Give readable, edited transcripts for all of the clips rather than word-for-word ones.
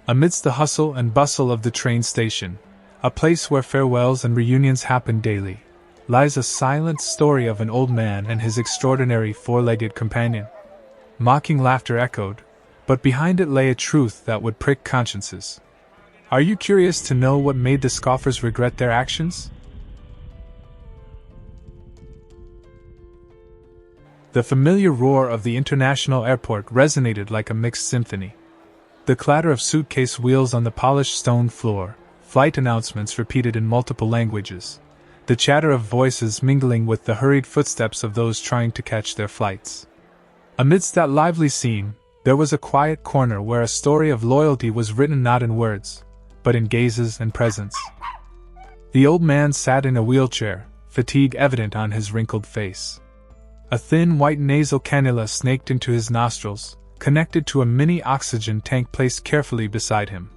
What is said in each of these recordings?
Amidst the hustle and bustle of the train station, a place where farewells and reunions happen daily, lies a silent story of an old man and his extraordinary four-legged companion. Mocking laughter echoed, but behind it lay a truth that would prick consciences. Are you curious to know what made the scoffers regret their actions? The familiar roar of the international airport resonated like a mixed symphony. The clatter of suitcase wheels on the polished stone floor, flight announcements repeated in multiple languages, the chatter of voices mingling with the hurried footsteps of those trying to catch their flights. Amidst that lively scene, there was a quiet corner where a story of loyalty was written not in words, but in gazes and presence. The old man sat in a wheelchair, fatigue evident on his wrinkled face. A thin white nasal cannula snaked into his nostrils, connected to a mini oxygen tank placed carefully beside him.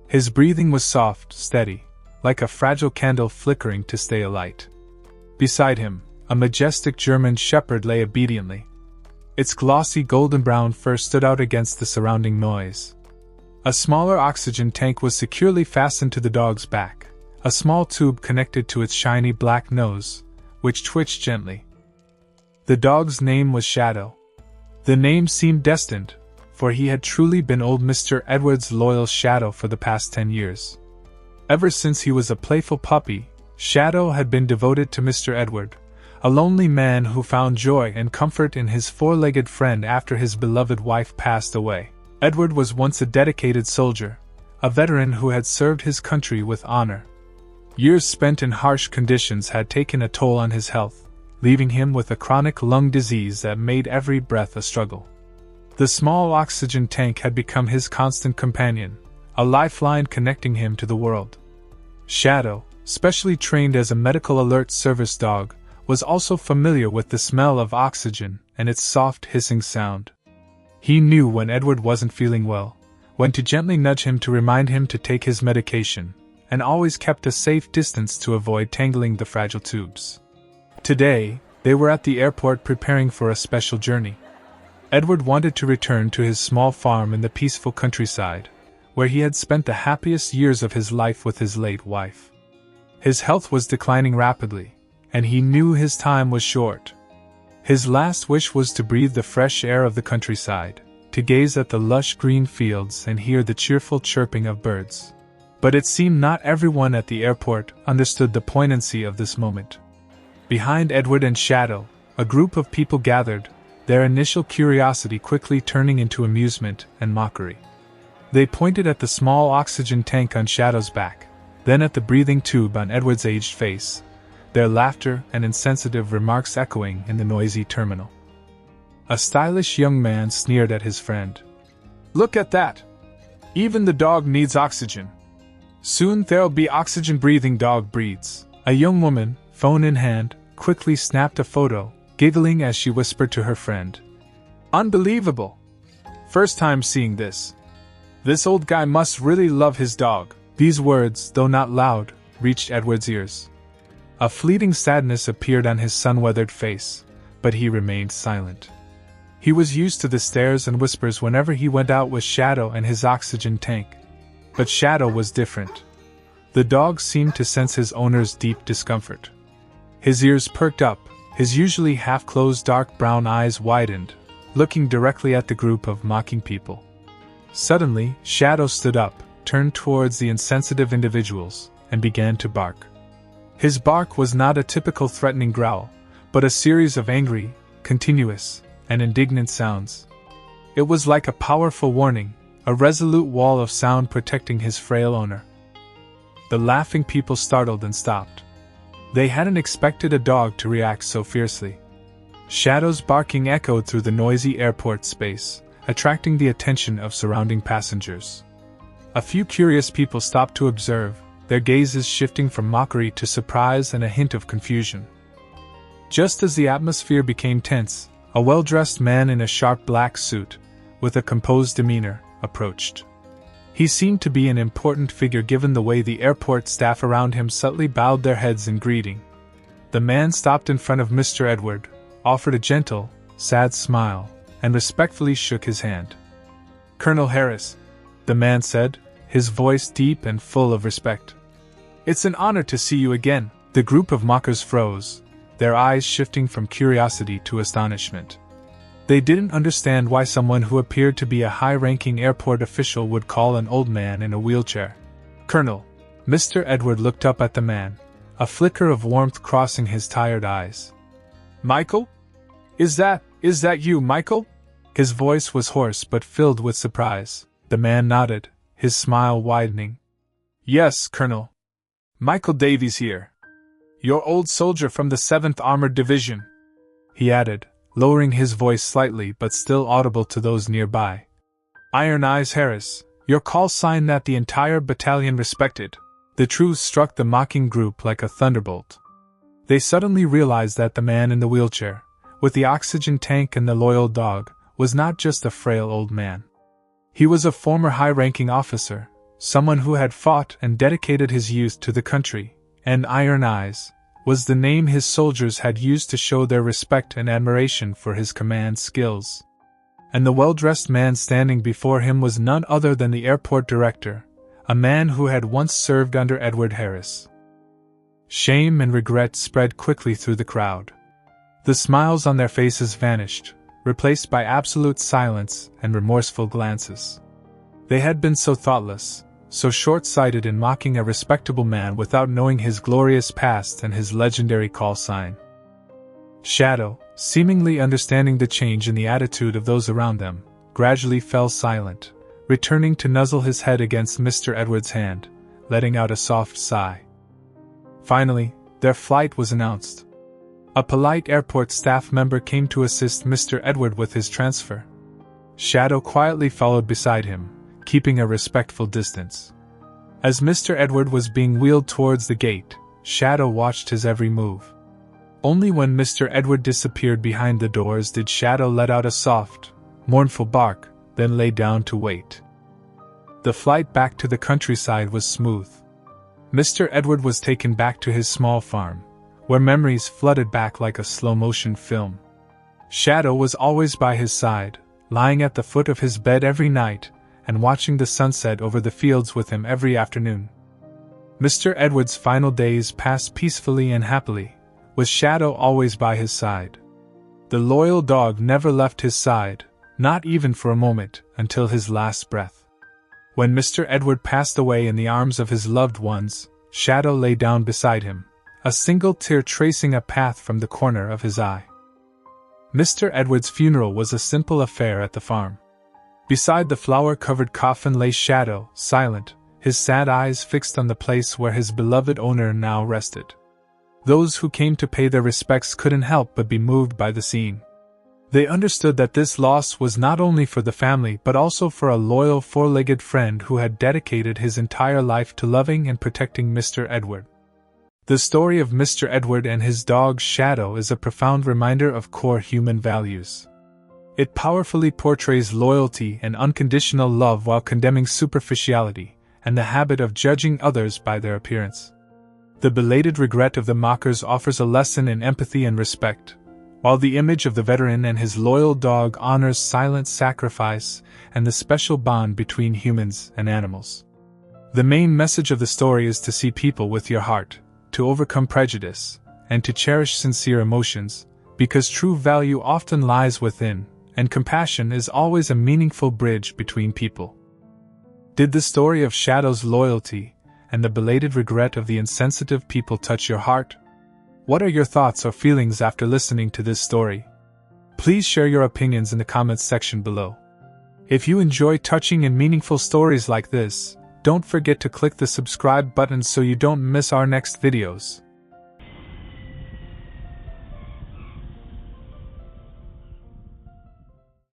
His breathing was soft, steady, like a fragile candle flickering to stay alight. Beside him, a majestic German shepherd lay obediently. Its glossy golden-brown fur stood out against the surrounding noise. A smaller oxygen tank was securely fastened to the dog's back, a small tube connected to its shiny black nose, which twitched gently. The dog's name was Shadow. The name seemed destined, for he had truly been old Mr. Edward's loyal Shadow for the past 10 years. Ever since he was a playful puppy, Shadow had been devoted to Mr. Edward, a lonely man who found joy and comfort in his four-legged friend after his beloved wife passed away. Edward was once a dedicated soldier, a veteran who had served his country with honor. Years spent in harsh conditions had taken a toll on his health, leaving him with a chronic lung disease that made every breath a struggle. The small oxygen tank had become his constant companion, a lifeline connecting him to the world. Shadow, specially trained as a medical alert service dog, was also familiar with the smell of oxygen and its soft hissing sound. He knew when Edward wasn't feeling well, when to gently nudge him to remind him to take his medication, and always kept a safe distance to avoid tangling the fragile tubes. Today, they were at the airport preparing for a special journey. Edward wanted to return to his small farm in the peaceful countryside, where he had spent the happiest years of his life with his late wife. His health was declining rapidly, and he knew his time was short. His last wish was to breathe the fresh air of the countryside, to gaze at the lush green fields and hear the cheerful chirping of birds. But it seemed not everyone at the airport understood the poignancy of this moment. Behind Edward and Shadow, a group of people gathered, their initial curiosity quickly turning into amusement and mockery. They pointed at the small oxygen tank on Shadow's back, then at the breathing tube on Edward's aged face, their laughter and insensitive remarks echoing in the noisy terminal. A stylish young man sneered at his friend. "Look at that! Even the dog needs oxygen. Soon there'll be oxygen-breathing dog breeds." A young woman, phone in hand, quickly snapped a photo, giggling as she whispered to her friend. "Unbelievable! First time seeing this. This old guy must really love his dog." These words, though not loud, reached Edward's ears. A fleeting sadness appeared on his sun-weathered face, but he remained silent. He was used to the stares and whispers whenever he went out with Shadow and his oxygen tank. But Shadow was different. The dog seemed to sense his owner's deep discomfort. His ears perked up, his usually half-closed dark brown eyes widened, looking directly at the group of mocking people. Suddenly, Shadow stood up, turned towards the insensitive individuals, and began to bark. His bark was not a typical threatening growl, but a series of angry, continuous, and indignant sounds. It was like a powerful warning, a resolute wall of sound protecting his frail owner. The laughing people startled and stopped. They hadn't expected a dog to react so fiercely. Shadow's barking echoed through the noisy airport space, attracting the attention of surrounding passengers. A few curious people stopped to observe, their gazes shifting from mockery to surprise and a hint of confusion. Just as the atmosphere became tense, a well-dressed man in a sharp black suit, with a composed demeanor, approached. He seemed to be an important figure given the way the airport staff around him subtly bowed their heads in greeting. The man stopped in front of Mr. Edward, offered a gentle, sad smile, and respectfully shook his hand. "Colonel Harris," the man said, his voice deep and full of respect. "It's an honor to see you again." The group of mockers froze, their eyes shifting from curiosity to astonishment. They didn't understand why someone who appeared to be a high-ranking airport official would call an old man in a wheelchair Colonel. Mr. Edward looked up at the man, a flicker of warmth crossing his tired eyes. "Michael? Is that you, Michael?" His voice was hoarse but filled with surprise. The man nodded, his smile widening. "Yes, Colonel. Michael Davies here. Your old soldier from the 7th Armored Division," he added, lowering his voice slightly but still audible to those nearby. "Iron Eyes Harris, your call sign that the entire battalion respected." The truth struck the mocking group like a thunderbolt. They suddenly realized that the man in the wheelchair, with the oxygen tank and the loyal dog, was not just a frail old man. He was a former high-ranking officer, someone who had fought and dedicated his youth to the country, and Iron Eyes was the name his soldiers had used to show their respect and admiration for his command skills. And the well-dressed man standing before him was none other than the airport director, a man who had once served under Edward Harris. Shame and regret spread quickly through the crowd. The smiles on their faces vanished, replaced by absolute silence and remorseful glances. They had been so thoughtless, so short-sighted in mocking a respectable man without knowing his glorious past and his legendary call sign. Shadow, seemingly understanding the change in the attitude of those around them, gradually fell silent, returning to nuzzle his head against Mr. Edward's hand, letting out a soft sigh. Finally, their flight was announced. A polite airport staff member came to assist Mr. Edward with his transfer. Shadow quietly followed beside him, keeping a respectful distance. As Mr. Edward was being wheeled towards the gate, Shadow watched his every move. Only when Mr. Edward disappeared behind the doors did Shadow let out a soft, mournful bark, then lay down to wait. The flight back to the countryside was smooth. Mr. Edward was taken back to his small farm, where memories flooded back like a slow-motion film. Shadow was always by his side, lying at the foot of his bed every night, and watching the sunset over the fields with him every afternoon. Mr. Edward's final days passed peacefully and happily, with Shadow always by his side. The loyal dog never left his side, not even for a moment, until his last breath. When Mr. Edward passed away in the arms of his loved ones, Shadow lay down beside him, a single tear tracing a path from the corner of his eye. Mr. Edward's funeral was a simple affair at the farm. Beside the flower-covered coffin lay Shadow, silent, his sad eyes fixed on the place where his beloved owner now rested. Those who came to pay their respects couldn't help but be moved by the scene. They understood that this loss was not only for the family but also for a loyal four-legged friend who had dedicated his entire life to loving and protecting Mr. Edward. The story of Mr. Edward and his dog Shadow is a profound reminder of core human values. It powerfully portrays loyalty and unconditional love while condemning superficiality and the habit of judging others by their appearance. The belated regret of the mockers offers a lesson in empathy and respect, while the image of the veteran and his loyal dog honors silent sacrifice and the special bond between humans and animals. The main message of the story is to see people with your heart, to overcome prejudice, and to cherish sincere emotions, because true value often lies within, and compassion is always a meaningful bridge between people. Did the story of Shadow's loyalty and the belated regret of the insensitive people touch your heart? What are your thoughts or feelings after listening to this story? Please share your opinions in the comments section below. If you enjoy touching and meaningful stories like this, don't forget to click the subscribe button so you don't miss our next videos.